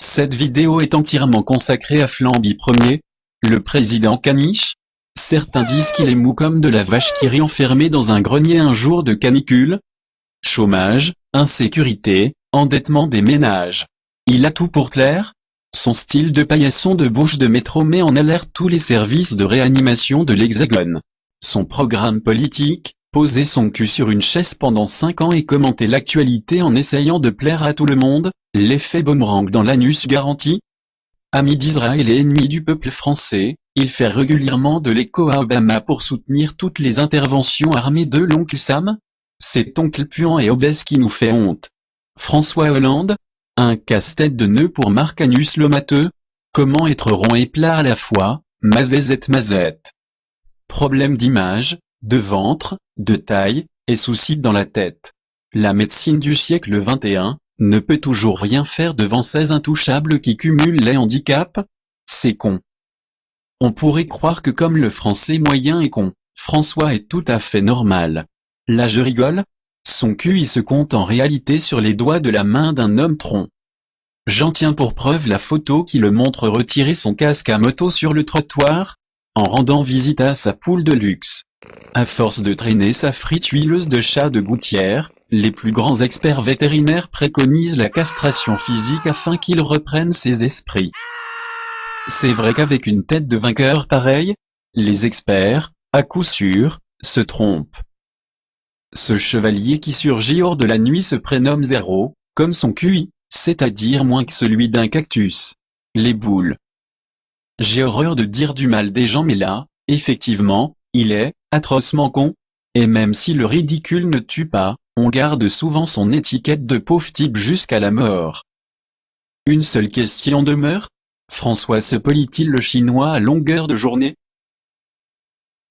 Cette vidéo est entièrement consacrée à Flamby Ier, le président caniche. Certains disent qu'il est mou comme de la vache qui rit enfermé dans un grenier un jour de canicule. Chômage, insécurité, endettement des ménages. Il a tout pour plaire. Son style de paillasson de bouche de métro met en alerte tous les services de réanimation de l'Hexagone. Son programme politique, poser son cul sur une chaise pendant 5 ans et commenter l'actualité en essayant de plaire à tout le monde, l'effet boomerang dans l'anus garanti. Ami d'Israël et ennemi du peuple français, il fait régulièrement de l'écho à Obama pour soutenir toutes les interventions armées de l'oncle Sam. Cet oncle puant et obèse qui nous fait honte. François Hollande, un casse-tête de nœud pour Marc Anus Lomateux. Comment être rond et plat à la fois, mazette mazette. Problème d'image, de ventre, de taille, et soucis dans la tête. La médecine du siècle XXI ne peut toujours rien faire devant ces intouchables qui cumulent les handicaps. C'est con. On pourrait croire que comme le français moyen est con, François est tout à fait normal. Là je rigole. Son QI se compte en réalité sur les doigts de la main d'un homme tronc. J'en tiens pour preuve la photo qui le montre retirer son casque à moto sur le trottoir, en rendant visite à sa poule de luxe. À force de traîner sa frite huileuse de chat de gouttière, les plus grands experts vétérinaires préconisent la castration physique afin qu'il reprenne ses esprits. C'est vrai qu'avec une tête de vainqueur pareille, les experts, à coup sûr, se trompent. Ce chevalier qui surgit hors de la nuit se prénomme Zéro, comme son QI, c'est-à-dire moins que celui d'un cactus. Les boules. J'ai horreur de dire du mal des gens mais là, effectivement, il est atrocement con. Et même si le ridicule ne tue pas, on garde souvent son étiquette de pauvre type jusqu'à la mort. Une seule question demeure. François se polie-t-il le chinois à longueur de journée?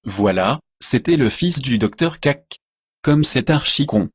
Voilà, c'était le fils du docteur Cac. Comme c'est archi con.